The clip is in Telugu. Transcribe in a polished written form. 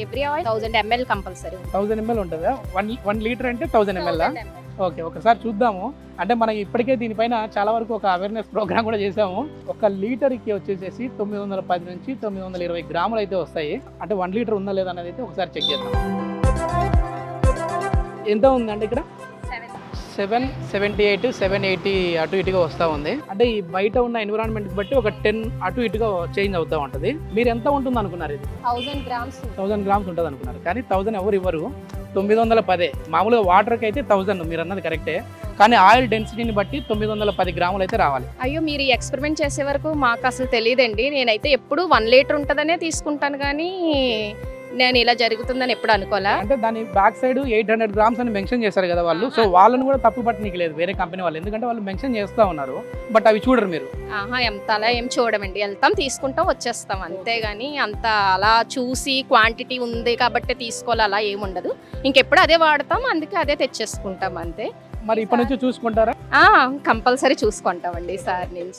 Every oil 1000 ml compulsory 1000 ml ఉంటుందా? 1 లీటర్ అంటే 1000 ml? ఓకే, ఒకసారి చూద్దాము. అంటే మనం ఇప్పటికే దీనిపైన చాలా వరకు ఒక అవేర్నెస్ ప్రోగ్రామ్ కూడా చేసాము. 1 లీటర్కి వచ్చేసేసి 910 నుంచి 920 గ్రాములు అయితే వస్తాయి. అంటే 1 లీటర్ ఉందా లేదా అనేది అయితే ఒకసారి చెక్ చేద్దాం. ఎంత ఉందండి ఇక్కడ? 778, 780 అటు ఇటుగా వస్తూ ఉంది. అంటే ఈ బయట ఉన్న ఎన్విరాన్మెంట్ బట్టి ఒక 10 అటు ఇటుగా చేంజ్ అవుతూ ఉంటుంది. మీరు ఎంత ఉంటుంది అనుకున్నారు? ఇది 1000 గ్రామ్స్ 1000 గ్రామ్స్ ఉంటుంది అనుకున్నారు, కానీ 1000 ఎవరు ఇవ్వరు. 910. మామూలుగా వాటర్కి అయితే 1000, మీరు అన్నది కరెక్టే. కానీ ఆయిల్ డెన్సిటీని బట్టి 910 గ్రాములు అయితే రావాలి. అయ్యో, మీరు ఈ ఎక్స్పెరిమెంట్ చేసే వరకు మాకు అసలు తెలియదండి. నేనైతే ఎప్పుడు 1 లీటర్ ఉంటుందనే తీసుకుంటాను, కానీ నేను ఇలా జరుగుతుందని ఎప్పుడు అనుకోలే. అంటే దాని బ్యాక్ సైడ్ 800 గ్రామ్స్ అని మెన్షన్ చేశారు కదా వాళ్ళు. సో వాళ్ళని కూడా తప్పు పట్టనీకి లేదు వేరే కంపెనీ వాళ్ళు, ఎందుకంటే వాళ్ళు మెన్షన్ చేస్తూ ఉన్నారు, బట్ అవి చూడరు మీరు. ఎంత అలా ఏం చూడమండి, వెళ్తాం తీసుకుంటాం వచ్చేస్తాం అంతేగాని అంత అలా చూసి క్వాంటిటీ ఉంది కాబట్టి తీసుకోవాలి అలా ఏముండదు. ఇంకెప్పుడు అదే వాడతాం, అందుకే అదే తెచ్చేసుకుంటాం అంతే. మరి ఇప్పటి నుంచి చూసుకుంటారా? కంపల్సరీ చూసుకుంటామండి ఈసారి నుంచి.